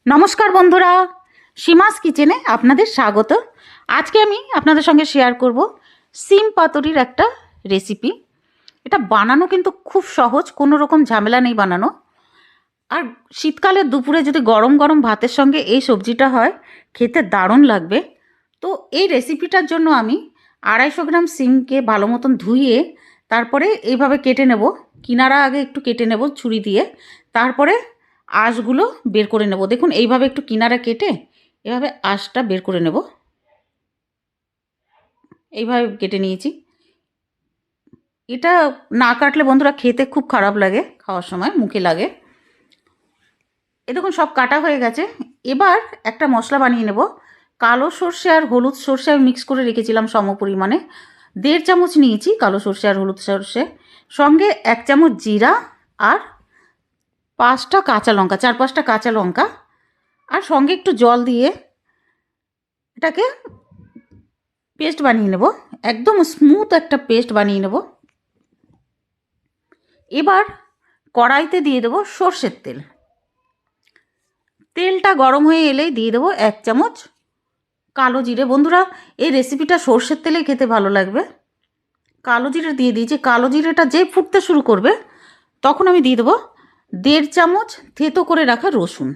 নমস্কার বন্ধুরা, সীমাস কিচেনে আপনাদের স্বাগত। আজকে আমি আপনাদের সঙ্গে শেয়ার করব সিম পাতুরির একটা রেসিপি। এটা বানানো কিন্তু খুব সহজ, কোনো রকম ঝামেলা নেই বানানো। আর শীতকালের দুপুরে যদি গরম গরম ভাতের সঙ্গে এই সবজিটা হয়, খেতে দারুণ লাগবে। তো এই রেসিপিটার জন্য আমি 250 গ্রাম সিমকে ভালো মতন ধুয়ে তারপরে এইভাবে কেটে নেব। কিনারা আগে একটু কেটে নেব ছুরি দিয়ে, তারপরে আঁশগুলো বের করে নেব। দেখুন এইভাবে একটু কিনারা কেটে এভাবে আঁশটা বের করে নেব। এইভাবে কেটে নিয়েছি। এটা না কাটলে বন্ধুরা খেতে খুব খারাপ লাগে, খাওয়ার সময় মুখে লাগে। এ দেখুন সব কাটা হয়ে গেছে। এবার একটা মশলা বানিয়ে নেব। কালো সর্ষে আর হলুদ সর্ষে আমি মিক্স করে রেখেছিলাম সম পরিমাণে। 1.5 চামচ নিয়েছি কালো সর্ষে আর হলুদ সর্ষে, সঙ্গে 1 চামচ জিরা আর 5টা কাঁচা লঙ্কা, 4-5টা কাঁচা লঙ্কা, আর সঙ্গে একটু জল দিয়ে এটাকে পেস্ট বানিয়ে নেব। একদম স্মুথ একটা পেস্ট বানিয়ে নেব। এবার কড়াইতে দিয়ে দেবো সর্ষের তেল। তেলটা গরম হয়ে এলেই দিয়ে দেবো 1 চামচ কালো জিরে। বন্ধুরা এই রেসিপিটা সর্ষের তেলেই খেতে ভালো লাগবে। কালো জিরে দিয়ে দিয়েছি। কালো জিরেটা যেই ফুটতে শুরু করবে তখন আমি দিয়ে দেবো 1.5 চামচ থেতো করে রাখা রসুন।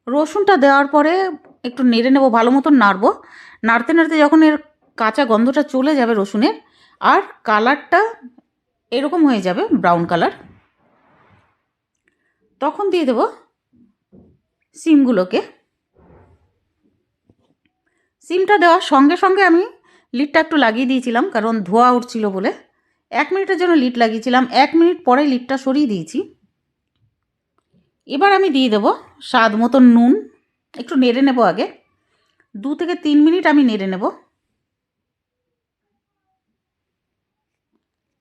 রসুনটা দেওয়ার পরে একটু নেড়ে নেব, ভালো মতন নাড়বো। নাড়তে নাড়তে যখন এর কাঁচা গন্ধটা চলে যাবে রসুনের, আর কালারটা এরকম হয়ে যাবে ব্রাউন কালার, তখন দিয়ে দেব সিমগুলোকে। সিমটা দেওয়ার সঙ্গে সঙ্গে আমি লিডটা একটু লাগিয়ে দিয়েছিলাম, কারণ ধোয়া উঠছিল বলে। 1 মিনিটের জন্য লিড লাগিয়েছিলাম। 1 মিনিট পরে লিডটা সরিয়ে দিয়েছি। এবার আমি দিয়ে দেবো স্বাদ মতন নুন। একটু নেড়ে নেব আগে, 2 থেকে 3 মিনিট আমি নেড়ে নেব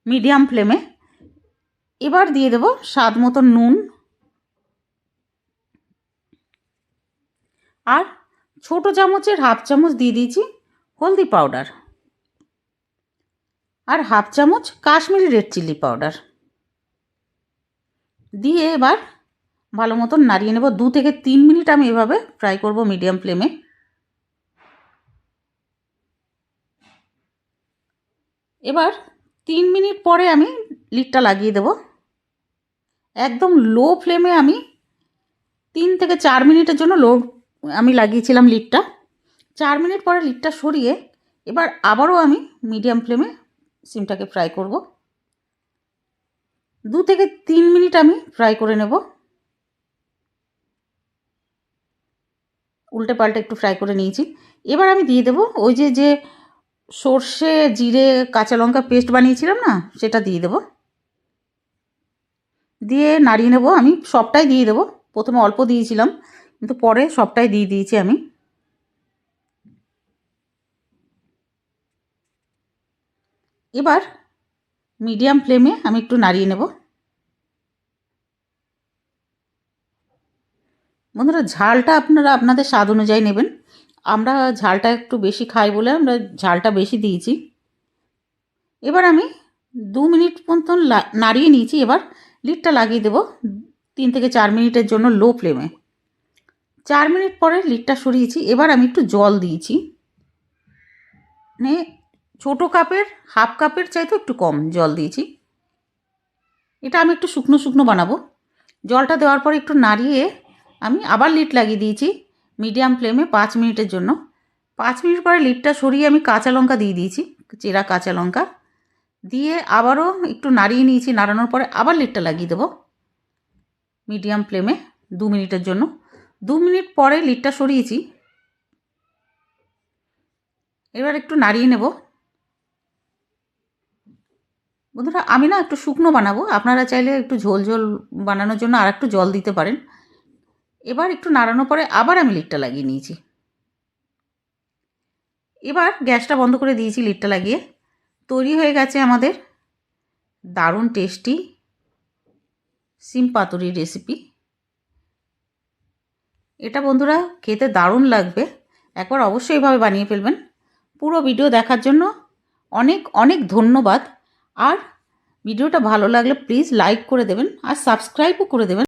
মিডিয়াম ফ্লেমে। এবার দিয়ে দেবো স্বাদ মতন নুন, আর ছোটো চামচের 1/2 চামচ দিয়ে দিয়েছি হলদি পাউডার, আর 1/2 চামচ কাশ্মীরি রেড চিলি পাউডার দিয়ে এবার ভালো মতন নাড়িয়ে নেব। 2 থেকে 3 মিনিট আমি এভাবে ফ্রাই করব মিডিয়াম ফ্লেমে। এবার 3 মিনিট পরে আমি লিডটা লাগিয়ে দেব। একদম লো ফ্লেমে আমি 3 থেকে 4 মিনিটের জন্য আমি লাগিয়েছিলাম লিডটা। 4 মিনিট পরে লিডটা সরিয়ে এবার আবারও আমি মিডিয়াম ফ্লেমে সিমটাকে ফ্রাই করব। 2 থেকে 3 মিনিট আমি ফ্রাই করে নেব। উল্টে পাল্টে একটু ফ্রাই করে নিয়েছি। এবার আমি দিয়ে দেব ওই যে সর্ষে জিরে কাঁচা লঙ্কা পেস্ট বানিয়েছিলাম না, সেটা দিয়ে দেব। দিয়ে নাড়িয়ে নেব। আমি সবটাই দিয়ে দেবো। প্রথমে অল্প দিয়েছিলাম, কিন্তু পরে সবটাই দিয়ে দিয়েছি আমি। এবার মিডিয়াম ফ্লেমে আমি একটু নাড়িয়ে নেব। বন্ধুরা ঝালটা আপনারা আপনাদের স্বাদ অনুযায়ী নেবেন। আমরা ঝালটা একটু বেশি খাই বলে আমরা ঝালটা বেশি দিয়েছি। এবার আমি 2 মিনিট মতন নাড়িয়ে নিয়েছি। এবার লিডটা লাগিয়ে দেব 3 থেকে 4 মিনিটের জন্য লো ফ্লেমে। 4 মিনিট পরে লিডটা সরিয়েছি। এবার আমি একটু জল দিয়েছি, মানে ছোটো কাপের 1/2 কাপের চাইতে একটু কম জল দিয়েছি। এটা আমি একটু শুকনো শুকনো বানাবো। জলটা দেওয়ার পরে একটু নাড়িয়ে আমি আবার লিড লাগিয়ে দিয়েছি মিডিয়াম ফ্লেমে 5 মিনিটের জন্য। 5 মিনিট পরে লিডটা সরিয়ে আমি কাঁচা লঙ্কা দিয়ে দিয়েছি, চেরা কাঁচা লঙ্কা দিয়ে আবারও একটু নাড়িয়ে নিয়েছি। নাড়ানোর পরে আবার লিডটা লাগিয়ে দেবো মিডিয়াম ফ্লেমে 2 মিনিটের জন্য। 2 মিনিট পরে লিডটা সরিয়েছি। এবার একটু নাড়িয়ে নেব। বন্ধুরা আমি না একটু শুকনো বানাবো, আপনারা চাইলে একটু ঝোল ঝোল বানানোর জন্য আর একটু জল দিতে পারেন। এবার একটু নাড়ানোর পরে আবার আমি লিডটা লাগিয়ে নিয়েছি। এবার গ্যাসটা বন্ধ করে দিয়েছি লিডটা লাগিয়ে। তৈরি হয়ে গেছে আমাদের দারুণ টেস্টি সিম পাতুরির রেসিপি। এটা বন্ধুরা খেতে দারুণ লাগবে, একবার অবশ্যই এভাবে বানিয়ে ফেলবেন। পুরো ভিডিও দেখার জন্য অনেক অনেক ধন্যবাদ। আর ভিডিওটা ভালো লাগলে প্লিজ লাইক করে দেবেন আর সাবস্ক্রাইবও করে দেবেন।